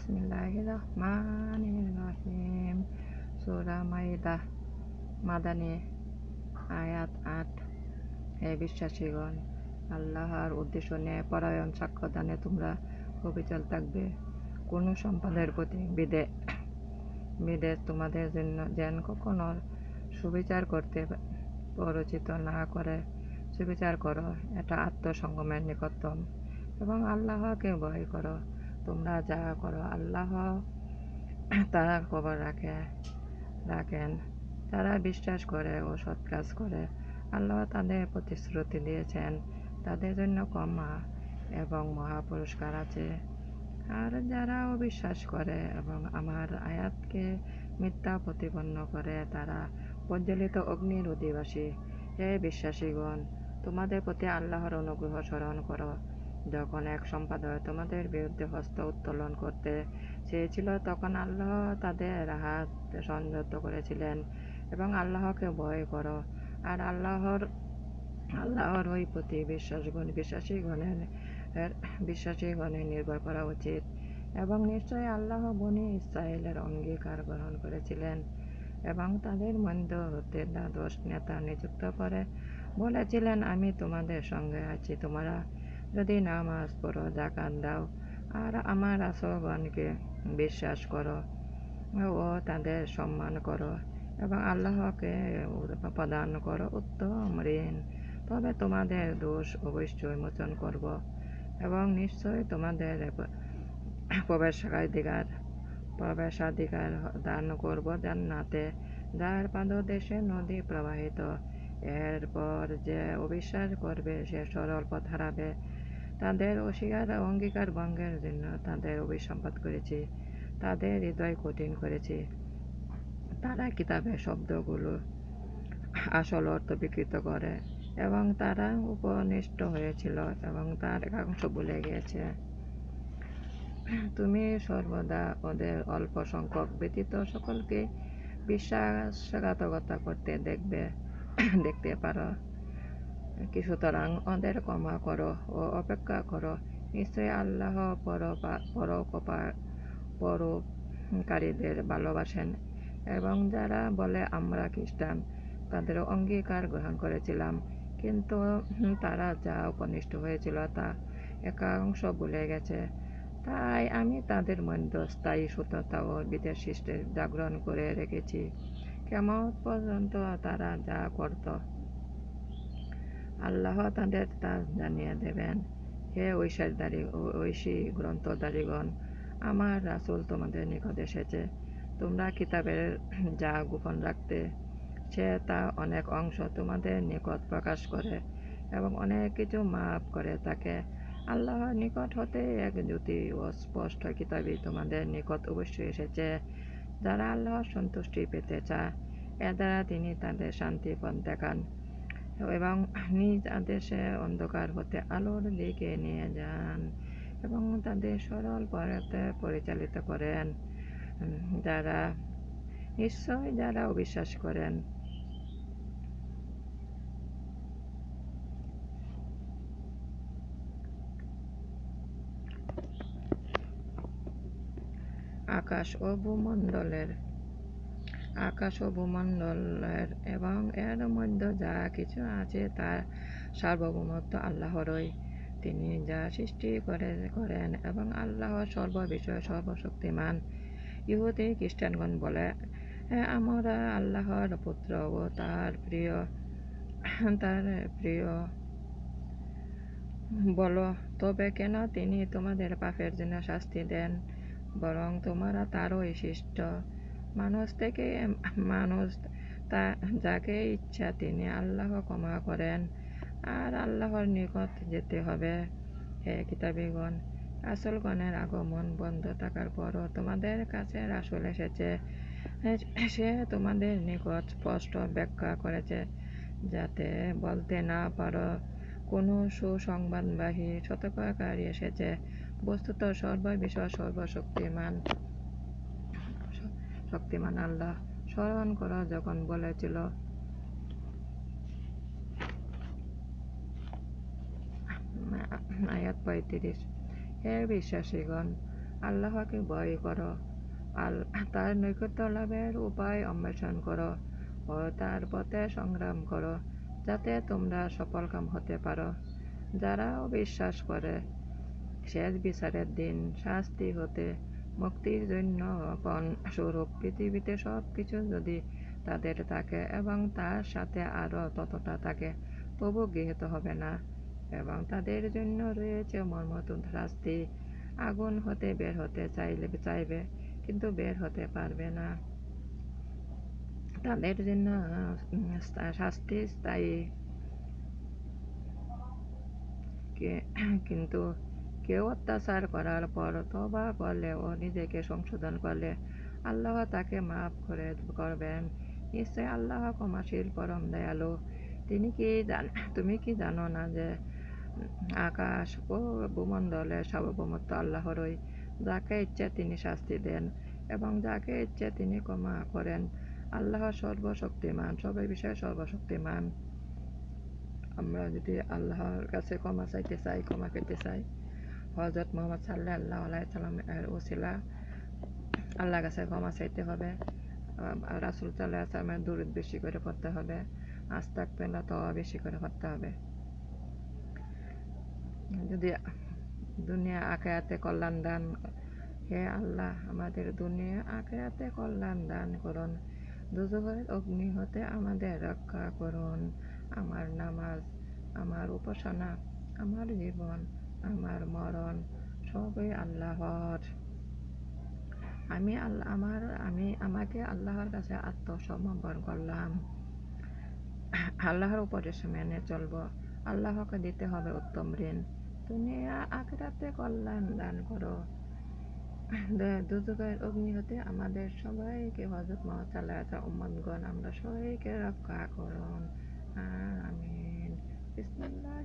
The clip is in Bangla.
বিসমিল্লাহিররহমানিররহিম। সূরা মাইদা মাদানী আয়াত ৮। হে বিশ্বাসীগণ, আল্লাহর উদ্দেশ্য ন্যায়পরায়ণ সাক্ষ্যদানে তোমরা অবিচল থাকবে। কোন সম্পদের প্রতি বিদেশ তোমাদের জন্য যেন কখনো সুবিচার করতে প্ররোচিত না করে সুবিচার করো, এটা আত্মসংযমের নিকটতম। এবং আল্লাহকে ভয় করো। তোমরা যা করো আল্লাহ তারা খবর রাখেন। তারা বিশ্বাস করে ও সৎ কাজ করে। আল্লাহ তাদের প্রতিশ্রুতি দিয়েছেন, তাদের জন্য ক্ষমা এবং মহা পুরস্কার আছে। আর যারা অবিশ্বাস করে এবং আমার আয়াতকে মিথ্যা প্রতিপন্ন করে তারা প্রজ্বলিত অগ্নির অধিবাসী। হে বিশ্বাসীগণ, তোমাদের প্রতি আল্লাহর অনুগ্রহ স্মরণ করো, যখন এক সম্পাদক তোমাদের বিরুদ্ধে হস্ত উত্তোলন করতে চেয়েছিল, তখন আল্লাহ তাদের হাত সংযত করেছিলেন। এবং আল্লাহকে ভয় করো, আর আল্লাহর ওই প্রতি বিশ্বাসীগণের নির্ভর করা উচিত। এবং নিশ্চয়ই আল্লাহ বনী ইসরায়েলের অঙ্গীকার গ্রহণ করেছিলেন এবং তাদের মধ্য হতে দ্বাদশ নেতা নিযুক্ত করে বলেছিলেন, আমি তোমাদের সঙ্গে আছি। তোমরা যদি নামাজ পড়ো, যাকাত দাও আর আমার রাসূলগণকে বিশ্বাস করো ও তাদের সম্মান করো এবং আল্লাহকে প্রদান করো উত্তম ঋণ, তবে তোমাদের দোষ অবশ্যই মোচন করব এবং নিশ্চয়ই তোমাদের প্রবেশাধিকার দান করব জান্নাতে, যার পাদদেশে নদী প্রবাহিত। এরপর যে অবিশ্বাস করবে সে সরল পথ হারাবে। তাদের অঙ্গীকার ভঙ্গের জন্য তাদের অভিসম্পাত করেছি, তাদের হৃদয় কঠিন করেছি। তারা কিতাবের শব্দগুলো আসল অর্থ বিকৃত করে এবং তারা উপনিষ্ঠ হয়েছিল এবং তার একাংশ ভুলে গিয়েছে। তুমি সর্বদা ওদের অল্প সংখ্যক ব্যতীত সকলকে বিশ্বাসঘাতকতা করতে দেখতে পারো। সুতরাং ওদের ক্ষমা করো ও অপেক্ষা করো। নিশ্চয়ই আল্লাহ পরোপকারীদের ভালোবাসেন। এবং যারা বলে আমরা খ্রিস্টান, তাদের অঙ্গীকার গ্রহণ করেছিলাম, কিন্তু তারা যা উপনিষ্ঠ হয়েছিল তা একাংশ ভুলে গেছে। তাই আমি তাদের মধ্যে স্থায়ী সততা ও বিদেশ সৃষ্টির জাগরণ করে রেখেছি, কিয়ামত পর্যন্ত তারা যা করত আল্লাহ তাদের তা জানিয়ে দেবেন। হে ঐশী গ্রন্থধারীগণ, আমার রাসূল তোমাদের নিকট এসেছে। তোমরা কিতাবের যা গোপন রাখতে সে তা অনেক অংশ তোমাদের নিকট প্রকাশ করে এবং অনেক কিছু মাফ করে থাকে। আল্লাহর নিকট হতে এক জ্যোতি ও স্পষ্ট কিতাবই তোমাদের নিকট অবশ্যই এসেছে। যারা আল্লাহর সন্তুষ্টি পেতে চায়, এ দ্বারা তিনি তাদের শান্তি পথ দেখান এবং নিজ আদেশে অন্ধকার হতে আলোর দিকে নিয়ে যান এবং তাদের সরল পথে পরিচালিত করেন। নিশ্চয় যারা অবিশ্বাস করেন আকাশ ও ভূমণ্ডলের এবং এর মধ্যে যা কিছু আছে তার সার্বভৌমত্ব আল্লাহরই। তিনি যা সৃষ্টি করেন এবং আল্লাহ সর্ববিষয়ে সর্বশক্তিমান। ইহুদি খ্রিস্টানগণ বলে, আমরা আল্লাহর পুত্র ও তার প্রিয়। বলো, তবে কেন তিনি তোমাদের পাপের জন্য শাস্তি দেন? বরং তোমরা তারই সৃষ্ট। মানুষ যাকে ইচ্ছা তিনি আল্লাহ ক্ষমা করেন, আর আল্লাহর নিকট যেতে হবে। হে কিতাবীগণ, রাসূলগণের আগমন বন্ধ থাকার পরও তোমাদের কাছে রাসূল এসেছে। সে তোমাদের নিকট স্পষ্ট ব্যাখ্যা করেছে, যাতে বলতে না পারো কোনো সুসংবাদবাহী সতর্ককারী এসেছে। বস্তুত সর্ববিষয়ে শক্তিমান আল্লাহ স্মরণ করো যখন বলেছিল, আয়াত ৩৫। হে বিশ্বাসীগণ, আল্লাহকে ভয় করো, তার নৈকট্য লাভের উপায় অন্বেষণ করো ও তার পথে সংগ্রাম করো, যাতে তোমরা সফলকাম হতে পারো। যারা অবিশ্বাস করে শেষ বিচারের দিন শাস্তি হতে মুক্তির জন্য পণ স্বরূপ পৃথিবীতে সব কিছু যদি তাদের থাকে এবং তার সাথে আরও ততটা থাকে, তবু গৃহীত হবে না, এবং তাদের জন্য রয়েছে মর্মন্তুদ শাস্তি। আগুন হতে বের হতে চাইবে, কিন্তু বের হতে পারবে না। তাদের জন্য শাস্তি স্থায়ী, কিন্তু কেউ অত্যাচার করার পর তওবা করলে ও নিজেকে সংশোধন করলে আল্লাহ তাকে মাফ করবেন। নিশ্চয় আল্লাহ ক্ষমাশীল পরম দয়ালু। তুমি কি জানো না যে আকাশ ও ভূমণ্ডলের সার্বভৌমত্ব আল্লাহরই? যাকে ইচ্ছে তিনি শাস্তি দেন এবং যাকে ইচ্ছে তিনি ক্ষমা করেন। আল্লাহ সর্বশক্তিমান, সবের বিষয়ে সর্বশক্তিমান। আমরা যদি আল্লাহর কাছে ক্ষমা চাইতে চাই, ক্ষমা পেতে চাই, হযরত মুহাম্মদ সাল্লাল্লাহু আলাইহি সাল্লাম এর ওসিলা আল্লাহর কাছে ক্ষমা চাইতে হবে। রাসূল সাল্লাল্লাহু আলাইহি সাল্লামের দুরূদ বেশি করে পড়তে হবে, আস্তাগফিরুল্লাহ তওবা বেশি করে পড়তে হবে। যদি দুনিয়া আখিরাতে কল্যাণ দান, হে আল্লাহ আমাদের দুনিয়া আখিরাতে কল্যাণ দান করুন। দুজকের অগ্নি হতে আমাদের রক্ষা করুন। আমার নামাজ, আমার উপাসনা, আমার জীবন, আমার মরণ সবই আল্লাহর। আমাকে আল্লাহর কাছে আত্মসমর্পণ করলাম। আল্লাহর উপদেশ মেনে চলব। আল্লাহকে দিতে হবে উত্তম ঋণ। দুনিয়া আখিরাতে কল্যাণ দান করো। দুজকের অগ্নি হতে আমাদের সবাইকে হযরত মুহাম্মদ সাল্লাল্লাহু আলাইহি ওয়াসাল্লাম উম্মতগণ আমরা সবাইকে রক্ষা করুন। আমিন। বিসমিল্লাহ।